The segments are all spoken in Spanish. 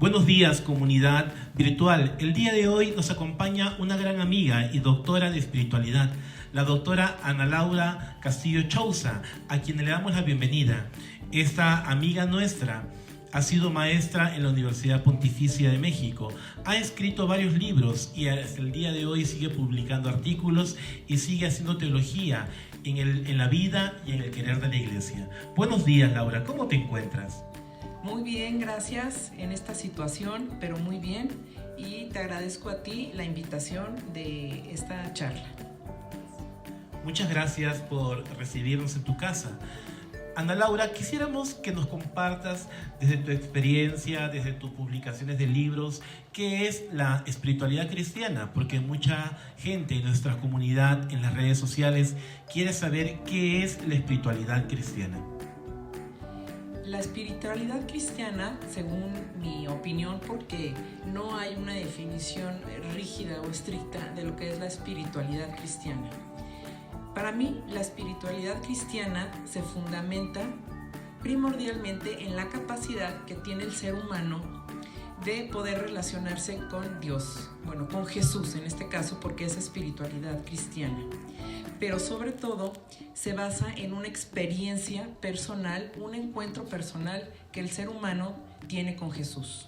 Buenos días, comunidad virtual. El día de hoy nos acompaña una gran amiga y doctora de espiritualidad, la doctora Ana Laura Castillo Chouza, a quien le damos la bienvenida. Esta amiga nuestra ha sido maestra en la Universidad Pontificia de México, ha escrito varios libros y hasta el día de hoy sigue publicando artículos y sigue haciendo teología en la vida y en el querer de la Iglesia. Buenos días, Laura, ¿cómo te encuentras? Muy bien, gracias en esta situación, pero muy bien, y te agradezco a ti la invitación de esta charla. Muchas gracias por recibirnos en tu casa. Ana Laura, quisiéramos que nos compartas desde tu experiencia, desde tus publicaciones de libros, qué es la espiritualidad cristiana, porque mucha gente en nuestra comunidad, en las redes sociales, quiere saber qué es la espiritualidad cristiana. La espiritualidad cristiana, según mi opinión, porque no hay una definición rígida o estricta de lo que es la espiritualidad cristiana. Para mí, la espiritualidad cristiana se fundamenta primordialmente en la capacidad que tiene el ser humano de poder relacionarse con Dios, bueno, con Jesús en este caso, porque es espiritualidad cristiana. Pero sobre todo se basa en una experiencia personal, un encuentro personal que el ser humano tiene con Jesús.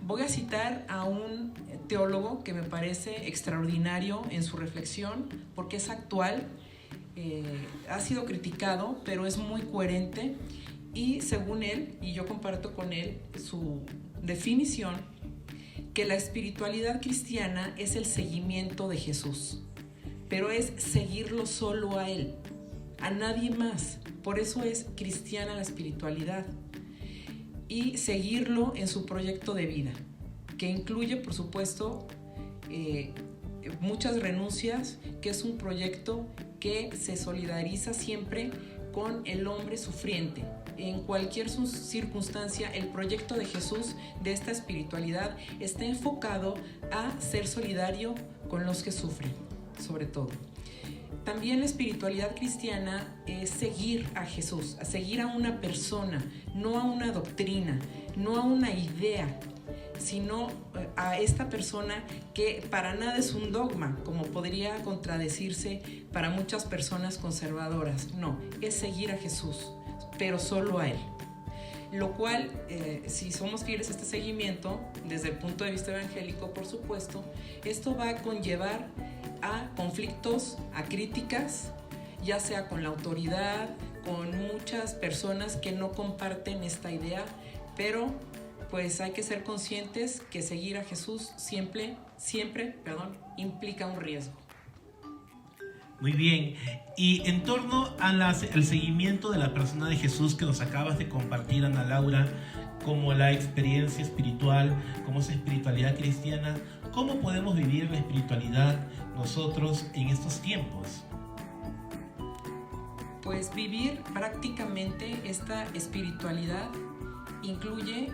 Voy a citar a un teólogo que me parece extraordinario en su reflexión, porque es actual, ha sido criticado, pero es muy coherente, y según él, y yo comparto con él su definición, que la espiritualidad cristiana es el seguimiento de Jesús, pero es seguirlo solo a él, a nadie más. Por eso es cristiana la espiritualidad. Y seguirlo en su proyecto de vida, que incluye, por supuesto, muchas renuncias, que es un proyecto que se solidariza siempre con el hombre sufriente. En cualquier circunstancia, el proyecto de Jesús, de esta espiritualidad, está enfocado a ser solidario con los que sufren, sobre todo. También la espiritualidad cristiana es seguir a Jesús, a seguir a una persona, no a una doctrina, no a una idea, sino a esta persona que para nada es un dogma, como podría contradecirse para muchas personas conservadoras. No, es seguir a Jesús, pero solo a Él. Lo cual, si somos fieles a este seguimiento, desde el punto de vista evangélico, por supuesto, esto va a conllevar a conflictos, a críticas, ya sea con la autoridad, con muchas personas que no comparten esta idea, pero pues hay que ser conscientes que seguir a Jesús siempre implica un riesgo. Muy bien, y en torno al seguimiento de la persona de Jesús que nos acabas de compartir, Ana Laura, como la experiencia espiritual, como esa espiritualidad cristiana, ¿cómo podemos vivir la espiritualidad nosotros en estos tiempos? Pues vivir prácticamente esta espiritualidad incluye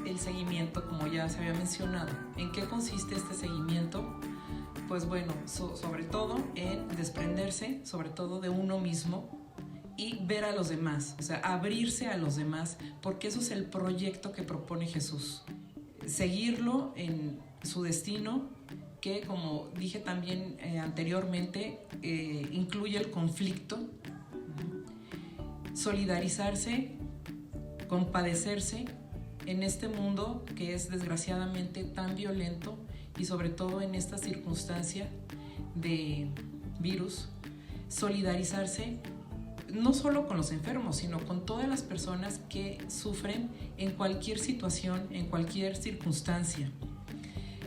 el seguimiento, como ya se había mencionado. ¿En qué consiste este seguimiento? Pues bueno, sobre todo en desprenderse, sobre todo de uno mismo, y ver a los demás, o sea, abrirse a los demás, porque eso es el proyecto que propone Jesús. Seguirlo en su destino, que como dije también anteriormente, incluye el conflicto, solidarizarse, compadecerse en este mundo que es desgraciadamente tan violento, y sobre todo en esta circunstancia de virus, solidarizarse no solo con los enfermos, sino con todas las personas que sufren en cualquier situación, en cualquier circunstancia.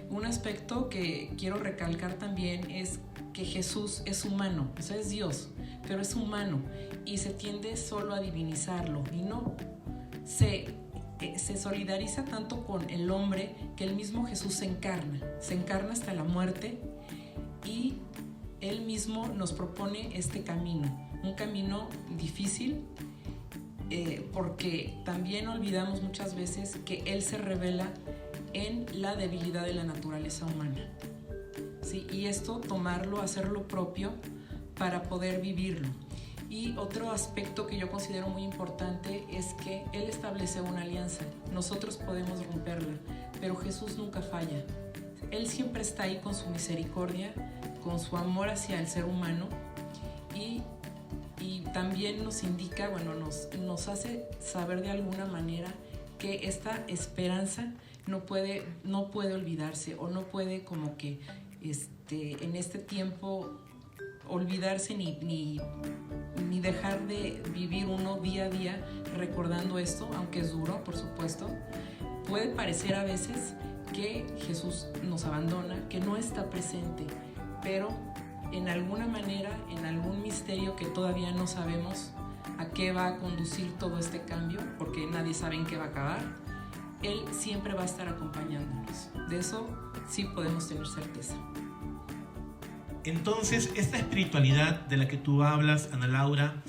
Un aspecto que quiero recalcar también es que Jesús es humano, o sea, es Dios, pero es humano, y se tiende solo a divinizarlo, y no, se solidariza tanto con el hombre que el mismo Jesús se encarna hasta la muerte, y Él mismo nos propone este camino, un camino difícil, porque también olvidamos muchas veces que Él se revela en la debilidad de la naturaleza humana, ¿sí? Y esto tomarlo, hacerlo propio para poder vivirlo. Y otro aspecto que yo considero muy importante es que Él establece una alianza. Nosotros podemos romperla, pero Jesús nunca falla. Él siempre está ahí con su misericordia, con su amor hacia el ser humano, y también nos indica, nos hace saber de alguna manera que esta esperanza no puede olvidarse, o no puede como que en este tiempo olvidarse ni dejar de vivir uno día a día recordando esto, aunque es duro, por supuesto. Puede parecer a veces que Jesús nos abandona, que no está presente, pero en alguna manera, en algún misterio que todavía no sabemos a qué va a conducir todo este cambio, porque nadie sabe en qué va a acabar, Él siempre va a estar acompañándonos. De eso sí podemos tener certeza. Entonces, esta espiritualidad de la que tú hablas, Ana Laura,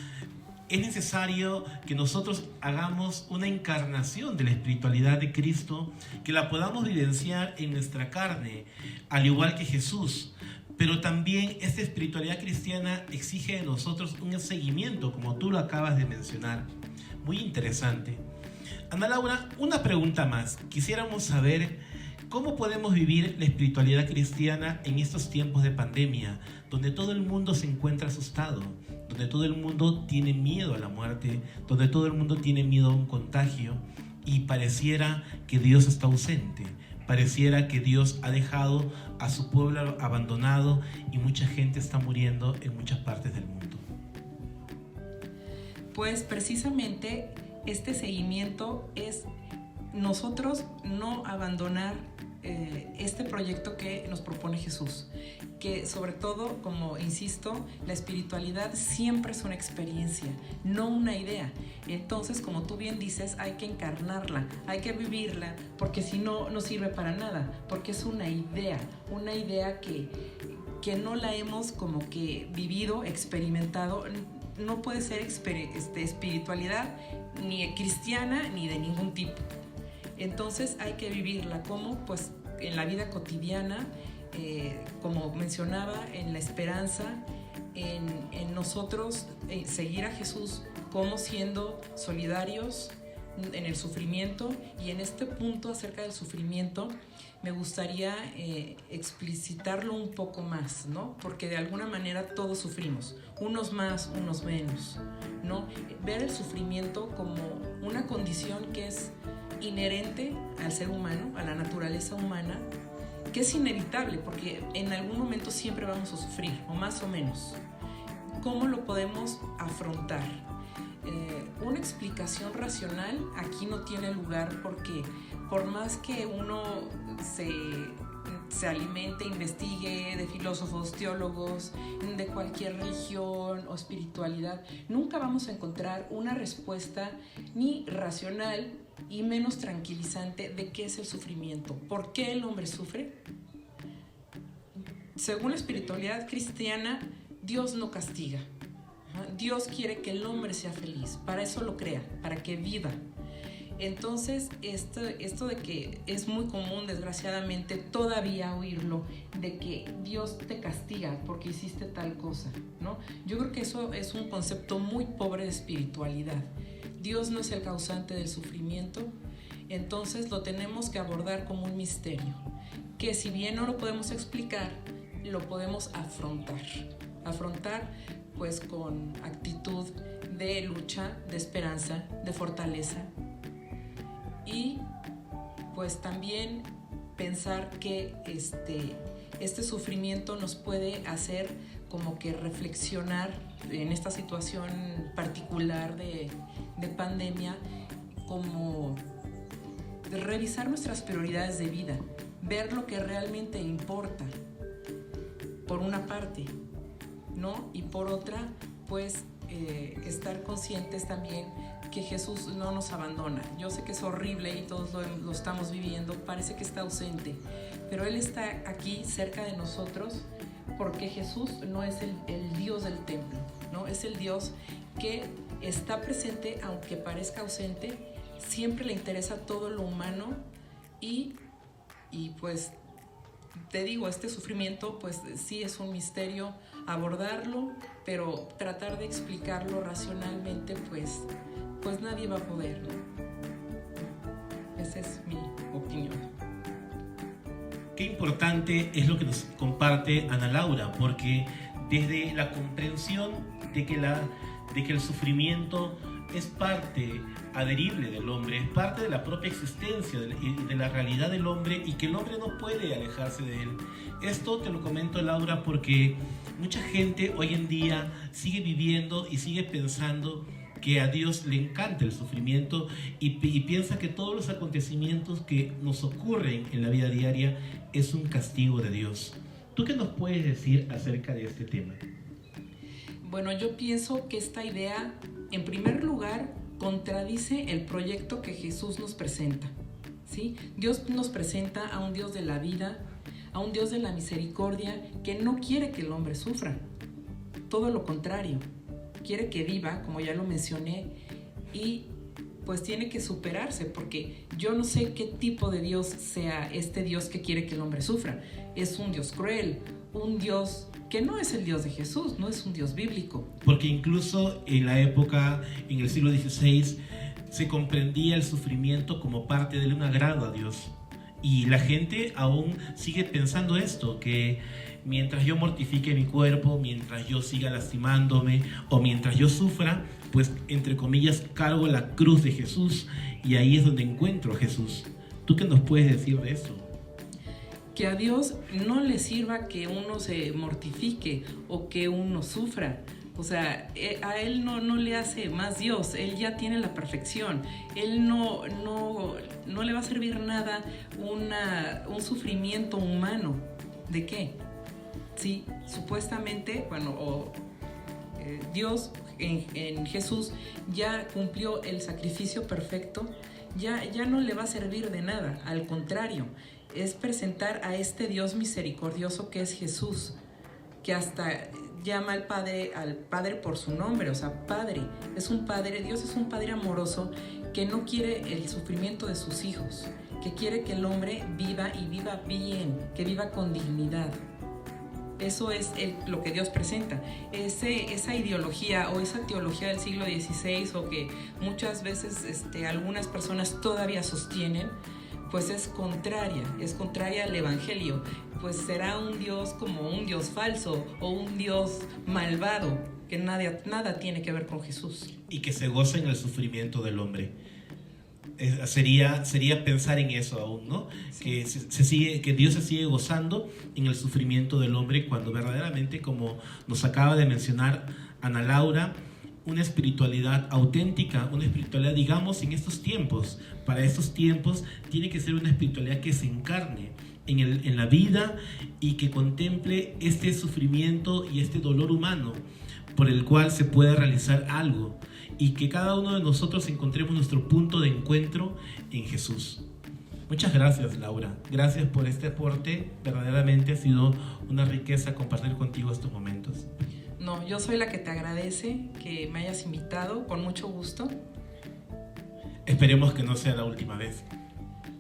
es necesario que nosotros hagamos una encarnación de la espiritualidad de Cristo, que la podamos vivenciar en nuestra carne, al igual que Jesús. Pero también esta espiritualidad cristiana exige de nosotros un seguimiento, como tú lo acabas de mencionar. Muy interesante. Ana Laura, una pregunta más. Quisiéramos saber cómo podemos vivir la espiritualidad cristiana en estos tiempos de pandemia, donde todo el mundo se encuentra asustado, donde todo el mundo tiene miedo a la muerte, donde todo el mundo tiene miedo a un contagio, y pareciera que Dios está ausente. Pareciera que Dios ha dejado a su pueblo abandonado, y mucha gente está muriendo en muchas partes del mundo. Pues precisamente este seguimiento es nosotros no abandonar este proyecto que nos propone Jesús, que sobre todo, como insisto, la espiritualidad siempre es una experiencia, no una idea. Entonces, como tú bien dices, hay que encarnarla, hay que vivirla, porque si no, no sirve para nada, porque es una idea que no la hemos como que vivido, experimentado. No puede ser espiritualidad ni cristiana ni de ningún tipo. Entonces hay que vivirla como pues en la vida cotidiana, como mencionaba, en la esperanza, en nosotros seguir a Jesús como siendo solidarios en el sufrimiento. Y en este punto acerca del sufrimiento me gustaría explicitarlo un poco más, ¿no? Porque de alguna manera todos sufrimos, unos más, unos menos, ¿no? Ver el sufrimiento como una condición que es inherente al ser humano, a la naturaleza humana, que es inevitable, porque en algún momento siempre vamos a sufrir, o más o menos. ¿Cómo lo podemos afrontar? Una explicación racional aquí no tiene lugar, porque por más que uno se alimente, investigue de filósofos, teólogos, de cualquier religión o espiritualidad, nunca vamos a encontrar una respuesta ni racional y menos tranquilizante de qué es el sufrimiento. ¿Por qué el hombre sufre? Según la espiritualidad cristiana, Dios no castiga. Dios quiere que el hombre sea feliz, para eso lo crea, para que viva. Entonces, esto de que es muy común, desgraciadamente, todavía oírlo, de que Dios te castiga porque hiciste tal cosa, ¿no? Yo creo que eso es un concepto muy pobre de espiritualidad. Dios no es el causante del sufrimiento, entonces lo tenemos que abordar como un misterio, que si bien no lo podemos explicar, lo podemos afrontar pues con actitud de lucha, de esperanza, de fortaleza, y pues también pensar que este sufrimiento nos puede hacer como que reflexionar en esta situación particular de pandemia, como revisar nuestras prioridades de vida, ver lo que realmente importa, por una parte, ¿no? Y por otra, pues estar conscientes también que Jesús no nos abandona. Yo sé que es horrible y todos lo estamos viviendo, parece que está ausente, pero Él está aquí cerca de nosotros, porque Jesús no es el Dios del templo, ¿no? Es el Dios que está presente, aunque parezca ausente, siempre le interesa todo lo humano, y pues te digo, este sufrimiento pues sí es un misterio abordarlo, pero tratar de explicarlo racionalmente pues nadie va a poder, ¿no? Esa es mi opinión. Qué importante es lo que nos comparte Ana Laura, porque desde la comprensión de que el sufrimiento es parte adherible del hombre, es parte de la propia existencia de la realidad del hombre, y que el hombre no puede alejarse de él. Esto te lo comento, Laura, porque mucha gente hoy en día sigue viviendo y sigue pensando que a Dios le encanta el sufrimiento y piensa que todos los acontecimientos que nos ocurren en la vida diaria es un castigo de Dios. ¿Tú qué nos puedes decir acerca de este tema? Bueno, yo pienso que esta idea, en primer lugar, contradice el proyecto que Jesús nos presenta, ¿sí? Dios nos presenta a un Dios de la vida, a un Dios de la misericordia, que no quiere que el hombre sufra. Todo lo contrario, quiere que viva, como ya lo mencioné, y pues tiene que superarse, porque yo no sé qué tipo de Dios sea este Dios que quiere que el hombre sufra. Es un Dios cruel, un Dios que no es el Dios de Jesús, no es un Dios bíblico. Porque incluso en la época, en el siglo XVI, se comprendía el sufrimiento como parte de un agrado a Dios. Y la gente aún sigue pensando esto, que mientras yo mortifique mi cuerpo, mientras yo siga lastimándome o mientras yo sufra, pues entre comillas cargo la cruz de Jesús, y ahí es donde encuentro a Jesús. ¿Tú qué nos puedes decir de eso? Que a Dios no le sirva que uno se mortifique o que uno sufra. O sea, a Él no le hace más Dios, Él ya tiene la perfección. Él no le va a servir nada un sufrimiento humano. ¿De qué? Sí, supuestamente, Dios en Jesús ya cumplió el sacrificio perfecto, ya no le va a servir de nada, al contrario, es presentar a este Dios misericordioso que es Jesús, que hasta llama al Padre por su nombre, o sea, Padre, Dios es un Padre amoroso que no quiere el sufrimiento de sus hijos, que quiere que el hombre viva y viva bien, que viva con dignidad. Eso es lo que Dios presenta. Esa ideología o esa teología del siglo XVI, o que muchas veces algunas personas todavía sostienen, pues es contraria al Evangelio. Pues será un Dios como un Dios falso o un Dios malvado, que nada tiene que ver con Jesús. Y que se goza en el sufrimiento del hombre. Sería pensar en eso aún, ¿no? Sí. Que Dios se sigue gozando en el sufrimiento del hombre, cuando verdaderamente, como nos acaba de mencionar Ana Laura, una espiritualidad auténtica, una espiritualidad, digamos, en estos tiempos, para estos tiempos, tiene que ser una espiritualidad que se encarne en la vida y que contemple este sufrimiento y este dolor humano por el cual se pueda realizar algo, y que cada uno de nosotros encontremos nuestro punto de encuentro en Jesús. Muchas gracias, Laura. Gracias por este aporte. Verdaderamente ha sido una riqueza compartir contigo estos momentos. No, yo soy la que te agradece que me hayas invitado, con mucho gusto. Esperemos que no sea la última vez.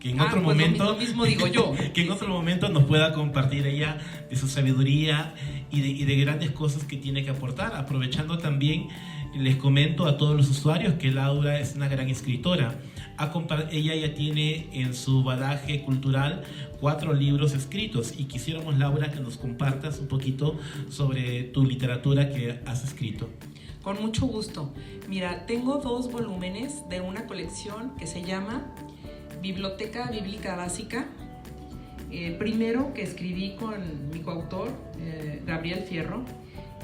Que en otro momento, lo mismo digo yo. Que en otro momento nos pueda compartir ella de su sabiduría y de grandes cosas que tiene que aportar. Aprovechando también, les comento a todos los usuarios que Laura es una gran escritora. Ella ya tiene en su bagaje cultural 4 libros escritos, y quisiéramos, Laura, que nos compartas un poquito sobre tu literatura que has escrito. Con mucho gusto. Mira, tengo 2 volúmenes de una colección que se llama Biblioteca Bíblica Básica. Primero, que escribí con mi coautor, Gabriel Fierro,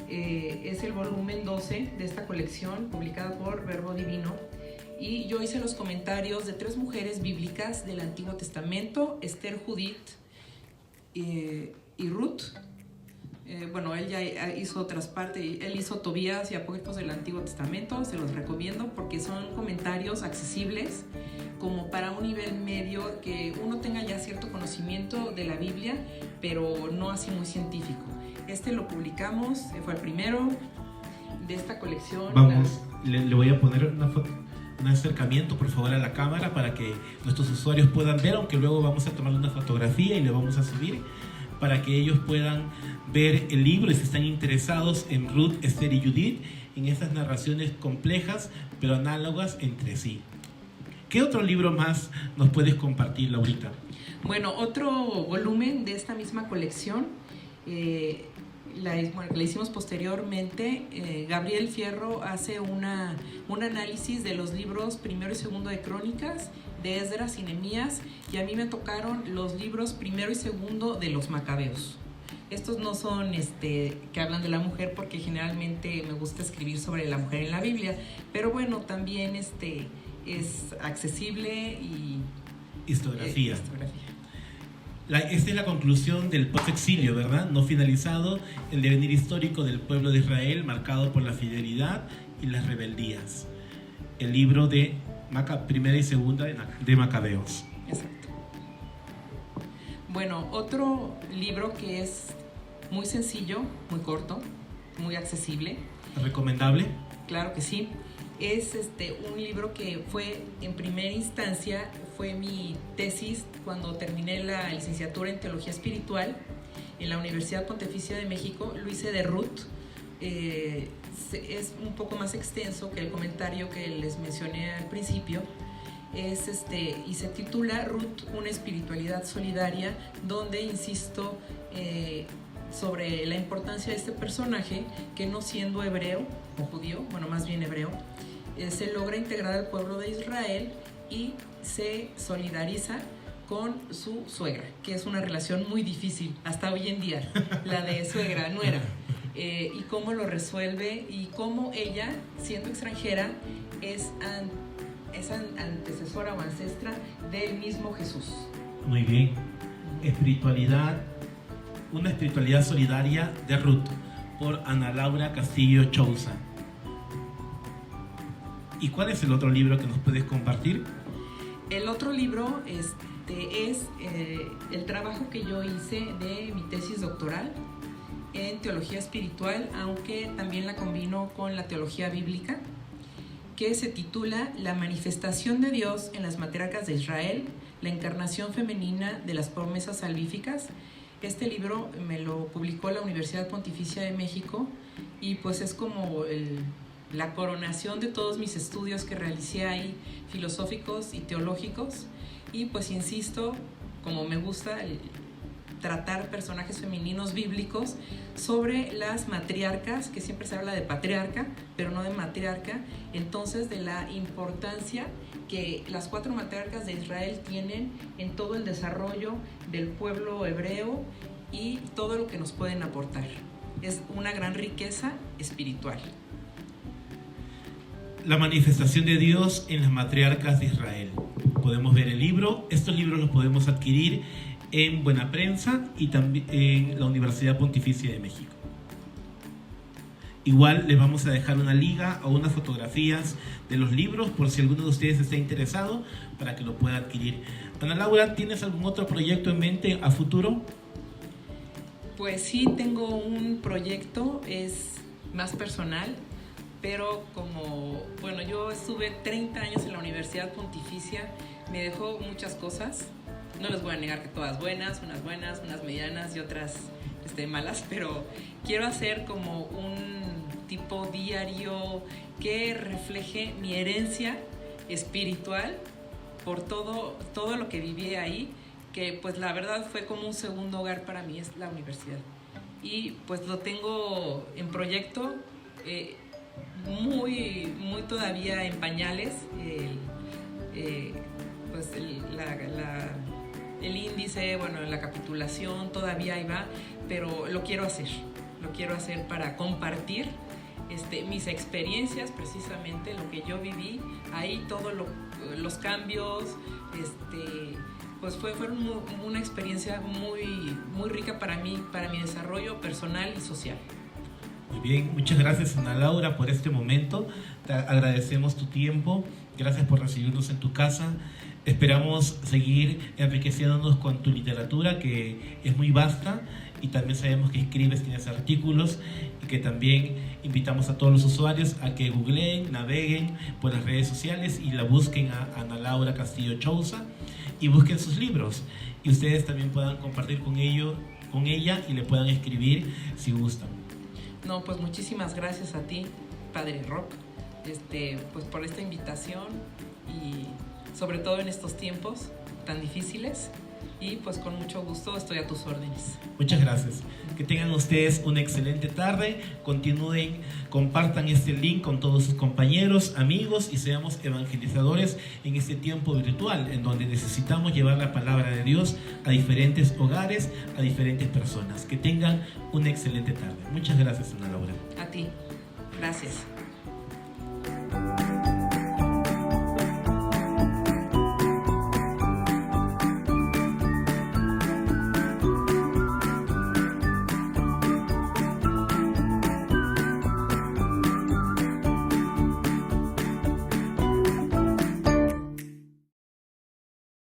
es el volumen 12 de esta colección, publicada por Verbo Divino, y yo hice los comentarios de 3 mujeres bíblicas del Antiguo Testamento: Esther, Judith y Ruth. Él ya hizo otras partes, él hizo Tobías y Apócrifos del Antiguo Testamento. Se los recomiendo porque son comentarios accesibles, como para un nivel medio, que uno tenga ya cierto conocimiento de la Biblia, pero no así muy científico. Lo publicamos, fue el primero de esta colección. Vamos, le voy a poner un acercamiento, por favor, a la cámara para que nuestros usuarios puedan ver, aunque luego vamos a tomar una fotografía y le vamos a subir. para que ellos puedan ver el libro y si están interesados en Ruth, Esther y Judith, en estas narraciones complejas pero análogas entre sí. ¿Qué otro libro más nos puedes compartir, Laurita? Bueno, otro volumen de esta misma colección, la hicimos posteriormente. Gabriel Fierro hace un análisis de los libros primero y segundo de Crónicas, de Esdras y Nehemías, y a mí me tocaron los libros primero y segundo de los Macabeos. Estos no son que hablan de la mujer, porque generalmente me gusta escribir sobre la mujer en la Biblia, pero bueno, también es accesible y... Historiografía. Esta es la conclusión del post-exilio, ¿verdad? No finalizado, el devenir histórico del pueblo de Israel, marcado por la fidelidad y las rebeldías. El libro de primera y segunda de Macabeos. Exacto. Bueno, otro libro que es muy sencillo, muy corto, muy accesible. ¿Recomendable? Claro que sí. Es un libro que fue, en primera instancia, fue mi tesis cuando terminé la licenciatura en Teología Espiritual en la Universidad Pontificia de México. Lo hice de Ruth. Es un poco más extenso que el comentario que les mencioné al principio. Y se titula Ruth, una espiritualidad solidaria, donde insisto sobre la importancia de este personaje que, no siendo hebreo o judío, bueno, más bien hebreo, se logra integrar al pueblo de Israel y se solidariza con su suegra, que es una relación muy difícil hasta hoy en día, la de suegra-nuera, y cómo lo resuelve y cómo ella, siendo extranjera, es antecesora o ancestra del mismo Jesús. Muy bien. Espiritualidad, una espiritualidad solidaria de Ruth, por Ana Laura Castillo Chouza. ¿Y cuál es el otro libro que nos puedes compartir? El otro libro es el trabajo que yo hice de mi tesis doctoral en teología espiritual, aunque también la combino con la teología bíblica, que se titula La manifestación de Dios en las matriarcas de Israel, la encarnación femenina de las promesas salvíficas. Este libro me lo publicó la Universidad Pontificia de México y pues es como la coronación de todos mis estudios que realicé ahí, filosóficos y teológicos. Y pues insisto, como me gusta tratar personajes femeninos bíblicos, sobre las matriarcas, que siempre se habla de patriarca, pero no de matriarca, entonces de la importancia que las 4 matriarcas de Israel tienen en todo el desarrollo del pueblo hebreo y todo lo que nos pueden aportar. Es una gran riqueza espiritual. La manifestación de Dios en las matriarcas de Israel. Podemos ver el libro. Estos libros los podemos adquirir en Buena Prensa y también en la Universidad Pontificia de México. Igual les vamos a dejar una liga o unas fotografías de los libros por si alguno de ustedes está interesado, para que lo pueda adquirir. Ana Laura, ¿tienes algún otro proyecto en mente a futuro? Pues sí, tengo un proyecto, es más personal, pero como, bueno, yo estuve 30 años en la Universidad Pontificia, me dejó muchas cosas. No les voy a negar que todas buenas, unas medianas y otras malas, pero quiero hacer como un tipo diario que refleje mi herencia espiritual por todo lo que viví ahí, que pues la verdad fue como un segundo hogar para mí, es la universidad. Y pues lo tengo en proyecto, muy todavía en pañales, pues el índice, bueno, la capitulación todavía ahí va, pero lo quiero hacer para compartir mis experiencias, precisamente lo que yo viví ahí, todos los cambios, pues fueron una experiencia muy rica para mí, para mi desarrollo personal y social. Muy bien, muchas gracias Ana Laura por este momento, te agradecemos tu tiempo, gracias por recibirnos en tu casa. Esperamos seguir enriqueciéndonos con tu literatura, que es muy vasta, y también sabemos que escribes, tienes artículos, y que también invitamos a todos los usuarios a que googleen, naveguen por las redes sociales y la busquen a Ana Laura Castillo Chouza y busquen sus libros, y ustedes también puedan compartir con ellos con ella y le puedan escribir si gustan. No, pues muchísimas gracias a ti, Padre Rock, pues por esta invitación y sobre todo en estos tiempos tan difíciles. Y pues con mucho gusto estoy a tus órdenes. Muchas gracias. Que tengan ustedes una excelente tarde. Continúen, compartan este link con todos sus compañeros, amigos y seamos evangelizadores en este tiempo virtual en donde necesitamos llevar la palabra de Dios a diferentes hogares, a diferentes personas. Que tengan una excelente tarde. Muchas gracias, Ana Laura. A ti. Gracias.